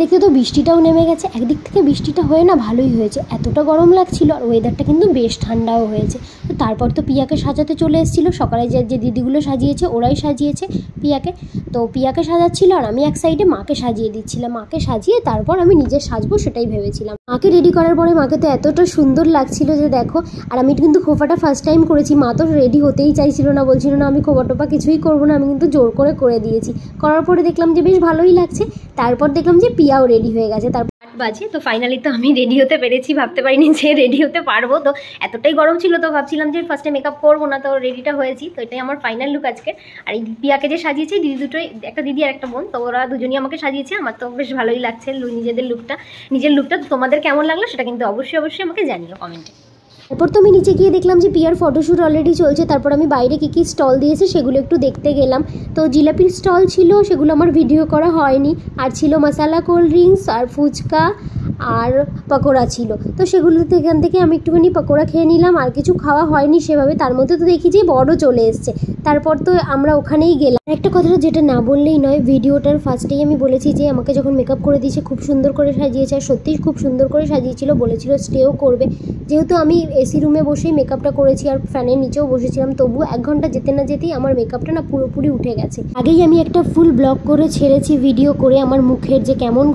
দেখতে দেখতে তো বৃষ্টিটাও নেমে গেছে। একদিক থেকে বৃষ্টিটা হয়ে না ভালোই হয়েছে, এতটা গরম লাগছিল আর ওয়েদারটা কিন্তু বেশ ঠান্ডাও হয়েছে। তো তারপর তো পিয়াকে সাজাতে চলে এসেছিলো। সকালে যে দিদিগুলো সাজিয়েছে ওরাই সাজিয়েছে পিয়াকে। তো পিয়াকে সাজাচ্ছিল আর আমি এক সাইডে মাকে সাজিয়ে দিচ্ছিলাম। মাকে সাজিয়ে তারপর আমি নিজে সাজবো সেটাই ভেবেছিলাম। মাকে রেডি করার পরে মাকে তো এতটা সুন্দর লাগছিল যে দেখো। আর আমি কিন্তু খোপাটা ফার্স্ট টাইম করেছি। মা তো রেডি হতেই চাইছিল না, বলছিল না আমি খোপা টোপা কিছুই করবো না। আমি কিন্তু জোর করে দিয়েছি। করার পরে দেখলাম যে বেশ ভালোই লাগছে। তারপর দেখলাম যে পিয়াও রেডি হয়ে গেছে। তারপর 8 বাজে, তো ফাইনালি তো আমি রেডি হতে পেরেছি। ভাবতে পারিনি যে রেডি হতে পারবো। তো এতটাই গরম ছিল তো ভাবছিলাম যে ফার্স্টে মেকআপ করবো না, তো রেডিটা হয়েছি। তো এটাই আমার ফাইনাল লুক আজকে। আর এই পিয়াকে যে সাজিয়েছি দিদি দুটোই, একটা দিদি আর একটা বোন, তো ওরা দুজনই আমাকে সাজিয়েছে। আমার তো বেশ ভালোই লাগছে নিজের লুকটা। তো তোমাদের কেমন লাগলো সেটা কিন্তু অবশ্যই আমাকে জানিও কমেন্টে। তারপর তো আমি নিচে গিয়ে দেখলাম যে পিয়ার ফটোশ্যুট অলরেডি চলছে। তারপর আমি বাইরে কী স্টল দিয়েছে সেগুলো একটু দেখতে গেলাম। তো জিলাপির স্টল ছিল, সেগুলো আমার ভিডিও করা হয়নি। আর ছিল মশালা কোল্ড ড্রিঙ্কস আর ফুচকা আর পকোড়া ছিল। তো সেগুলো এখান থেকে আমি একটুখানি পকোড়া খেয়ে নিলাম। আর কিছু খাওয়া হয়নি সেভাবে। তার মধ্যে তো দেখি যে বড় চলে এসছে। তারপর তো আমরা ওখানেই গেলাম। একটা কথা যেটা না বললেই নয়, ভিডিওটার ফার্স্টেই আমি বলেছি যে আমাকে যখন মেকআপ করে দিয়েছে খুব সুন্দর করে সাজিয়েছে। আর সত্যিই খুব সুন্দর করে সাজিয়েছিল, বলেছিল স্টেও করবে। যেহেতু আমি এসি রুমে বসেই মেকআপটা করেছি আর ফ্যানের নিচেও বসেছিলাম, তবু 1 ঘন্টা যেতে না যেতেই আমার মেকআপটা না পুরোপুরি উঠে গেছে। আগেই আমি একটা ফুল ব্লগ করে ছেড়েছি ভিডিও করে আমার মুখের যে কেমন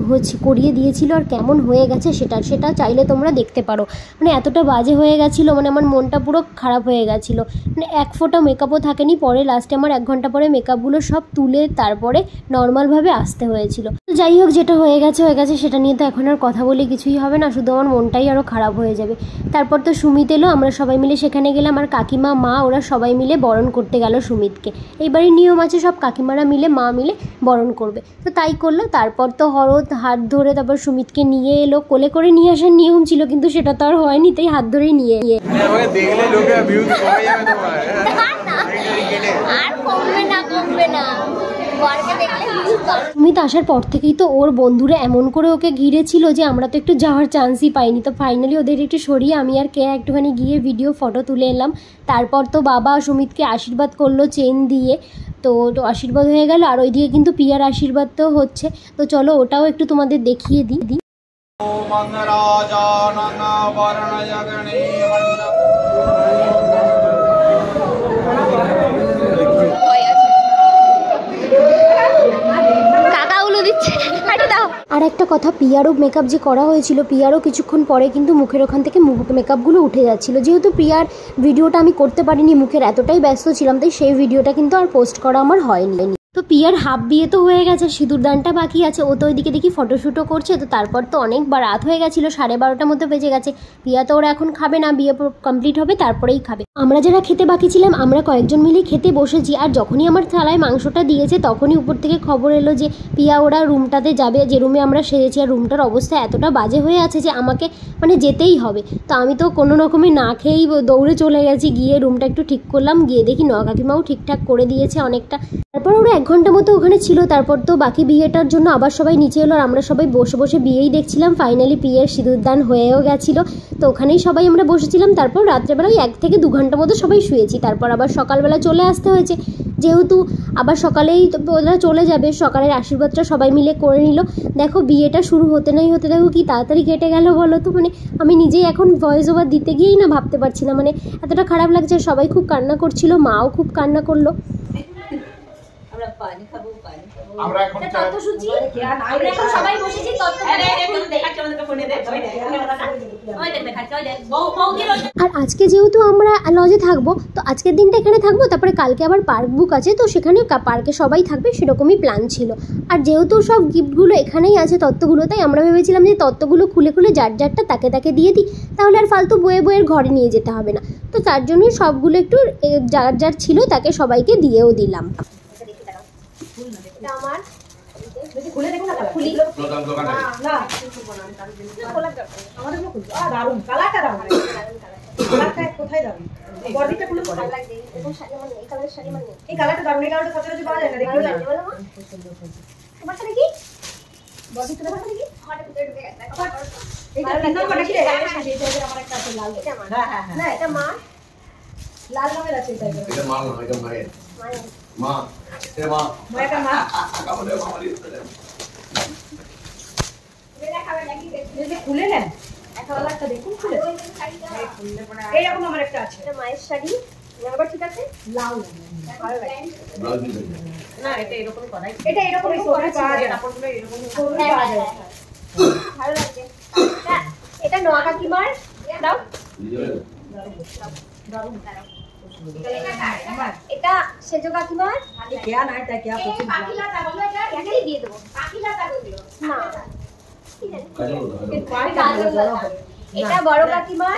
করিয়ে দিয়েছিল আর কেমন হয়ে গেছে সেটা চাইলে তোমরা দেখতে পারো। মানে এতটা বাজে হয়ে গেছিলো, মানে আমার মনটা পুরো খারাপ হয়ে গেছিলো। মানে এক ফোঁটা মেকআপও থাকেনি। পরে লাস্টে আমার 1 ঘন্টা পরে মেকআপগুলো সব তুলে তারপরে নর্মালভাবে আসতে হয়েছিল। তো যাই হোক, যেটা হয়ে গেছে সেটা নিয়ে তো এখন আর কথা বলে কিছুই হবে না, শুধু আমার মনটাই আরও খারাপ হয়ে যাবে। তারপর তো সুমিত এলো, আমরা সবাই মিলে সেখানে গেলাম। আর কাকিমা মা ওরা সবাই মিলে বরণ করতে গেল সুমিতকে। এইবারে নিয়ম আছে সব কাকিমারা মিলে মা মিলে বরণ করবে, তো তাই করলো। তারপর তো হরদ হাত ধরে তারপর সুমিতকে নিয়ে এলো। কোলে করে নিয়ে আসার নিয়ম ছিল কিন্তু সেটা তো আর হয়নি, তাই হাত ধরেই নিয়ে সুমিত আসার পর থেকেই তো ওর বন্ধুরা এমন করে ওকে ঘিরেছিল যে আমরা তো একটু যাওয়ার চান্সই পাইনি। তো ফাইনালি ওদের একটু সরিয়ে আমি আর কেয়া একটুখানি গিয়ে ভিডিও ফটো তুলে এলাম। তারপর তো বাবা সুমিতকে আশীর্বাদ করলো চেন দিয়ে। তো আশীর্বাদ হয়ে গেল। আর ওইদিকে কিন্তু পিয়ার আশীর্বাদ তো হচ্ছে। তো চলো ওটাও একটু তোমাদের দেখিয়ে দিই। আর একটা কথা, পিয়ারও মেকআপ যে করা হয়েছিল, পিয়ারও কিছুক্ষণ পরে কিন্তু মুখের ওখান থেকে মেকআপগুলো উঠে যাচ্ছিল। যেহেতু পিয়ার ভিডিওটা আমি করতে পারিনি, মুখের এতটাই ব্যস্ত ছিলাম, তাই সেই ভিডিওটা কিন্তু আর পোস্ট করা আমার হয়নি। তো পিয়ার হাফ বিয়ে তো হয়ে গেছে, সিঁদুরদানটা বাকি আছে। ও তো ওইদিকে দেখি ফটোশ্যুটও করছে। তো তারপর তো অনেক রাত হয়ে গেছিলো, 12:30টার মতো বেজে গেছে। পিয়া তো ওরা এখন খাবে না, বিয়ে কমপ্লিট হবে তারপরেই খাবে। আমরা যারা খেতে বাকি ছিলাম আমরা কয়েকজন মিলে খেতে বসেছি। আর যখনই আমার থালায় মাংসটা দিয়েছে তখনই উপর থেকে খবর এলো যে পিয়া ওরা রুমটাতে যাবে, যে রুমে আমরা সেরেছি। আর রুমটার অবস্থা এতটা বাজে হয়ে আছে যে আমাকে মানে যেতেই হবে। তো আমি তো কোনো রকমে না খেয়েই দৌড়ে চলে গেছি, গিয়ে রুমটা একটু ঠিক করলাম। গিয়ে দেখি কাকিমাও ঠিকঠাক করে দিয়েছে অনেকটা। তারপর ওরা 1 ঘন্টা মতো ওখানে ছিল। তারপর তো বাকি বিয়েটার জন্য আবার সবাই নিচে এলো আর আমরা সবাই বসে বসে বিয়েই দেখছিলাম। ফাইনালি বিয়ের সিঁদুরদান হয়েও গেছিল, তো ওখানেই সবাই আমরা বসেছিলাম। তারপর রাত্রেবেলায় 1 থেকে 2 ঘন্টা মতো সবাই শুয়েছি। তারপর আবার সকালবেলা চলে আসতে হয়েছে, যেহেতু আবার সকালেই ওরা চলে যাবে। সকালের আশীর্বাদটা সবাই মিলে করে নিল। দেখো বিয়েটা শুরু হতে দেখো কি তাড়াতাড়ি কেটে গেল বলো তো। মানে আমি নিজেই এখন ভয়েস ওভার দিতে গিয়েই না ভাবতে পারছি না, মানে এতটা খারাপ লাগছে। সবাই খুব কান্না করছিল, মাও খুব কান্না করলো। আমরা এখন তত্ত্বসূচি আমরা এখন সবাই বসেছি আর আজকে যেহেতু আমরা লজে থাকবো, তো আজকের দিনটা এখানে থাকবো। তারপরে কালকে আবার পার্ক বুক আছে, তো সেখানে পার্কে সবাই থাকবে সেরকমই প্ল্যান ছিল। আর যেহেতু সব গিফটগুলো এখানেই আছে তত্ত্বগুলো, তাই আমরা ভেবেছিলাম যে তত্ত্বগুলো খুলে যার যারটা তাকে দিয়ে দিই, তাহলে আর ফালতু বইয়ের ঘরে নিয়ে যেতে হবে না। তো তার জন্যই সবগুলো একটু যার ছিল তাকে সবাইকে দিয়েও দিলাম। আমার খুলে দেখুন না, খুলি না আমাদের দারুণ কালারটা দারুণ, কালারটা কোথায় দারুণ, বডিটা খুলে ভালো লাগে। দেখুন শাড়ি মানে এই কালারের শাড়ি মানে এই কালারটা দারুণ, এই কালারটা সচরাচর পাওয়া যায় না। দেখুন তোমার সাথে কি বডিটা দেখা দেখি হঠাৎ ভিতরে ঢুকে গেছে। এইটা তিন নম্বরটা কি এটা আমার একটা আছে লাল, এটা আমার হ্যাঁ না এটা মা লাল রঙের আছে। এটা মা না, এটা মায়ের মা, এটা মা এটা মা কামড়ে মামারি। খুলে নেন একটা দেখুন খুলে এইরকম আমার একটা আছে মায়ের শাড়ি আবার ঠিক আছে লাল ভালো লাগে না এটা এরকম করাই এটা এরকমই সরু পাওয়া যায় কাপড়গুলো এরকম সরু পাওয়া যায় ভালো লাগছে এটা নোয়া কাকিমার দাও এটা সেজো কাকিমার क्या ना है क्या कुछ পাখিলাতা বলো এটা এখানেই দিয়ে দেবো পাখিলাতা বলো না এটা বড় কাকিমার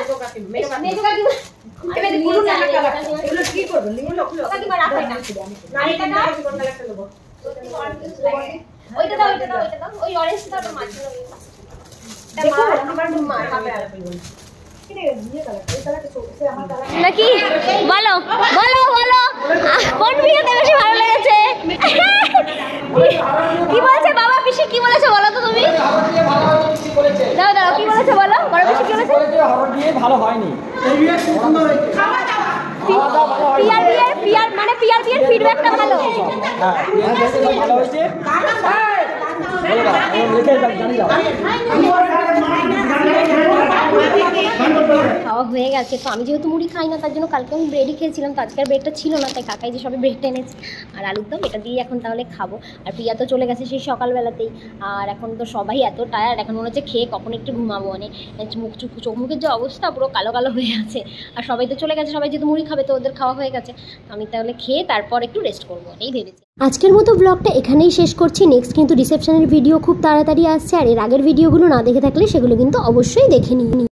মেজো কাকিমার এবারে বলুন না কালার এগুলো কি করব লিখুন কাকিমা রাখো এটা আর এটা না কোন কালারটা নেব ওইটা দাও ওই অরেঞ্জটা তো মাছ দেখো আমার মা হবে আর বলুন নাকি বলো বলো বলো কোন ভিডিওতে বেশি ভালো লেগেছে কি বলছে বাবা পিসি কি বলেছে বলো তো তুমি দাও দাও কি বলেছে বলো বড় পিসি কি বলেছে হরর দিয়ে ভালো হয়নি পিয়ার মানে পিয়ার ফিডব্যাকটা ভালো হ্যাঁ ভালো হয়েছে খাওয়া হয়ে গেছে তো আমি যেহেতু মুড়ি খাই না তার জন্য কালকে আমি ব্রেডই খেয়েছিলাম তো আজকের ব্রেডটা ছিল না তাই কাকাই যে সবে ব্রেডটা এনেছে আর আলুর দম এটা দিয়ে এখন তাহলে খাবো আর প্রিয়া তো চলে গেছে সেই সকালবেলাতেই আর এখন তো সবাই এত টায়ার্ড এখন মনে হচ্ছে খেয়ে কখন একটু ঘুমাবো মানে চোখ মুখের যে অবস্থা পুরো কালো কালো হয়ে আছে আর সবাই তো চলে গেছে সবাই যেহেতু মুড়ি খাবে তো ওদের খাওয়া হয়ে গেছে আমি তাহলে খেয়ে তারপর একটু রেস্ট করবো এই ভেবেছি আজকের মতো ব্লগটা এখানেই শেষ করছি নেক্সট কিন্তু রিসেপশনের ভিডিও খুব তাড়াতাড়ি আসছে আর এর আগের ভিডিওগুলো না দেখে থাকলে সেগুলো কিন্তু অবশ্যই দেখে নিই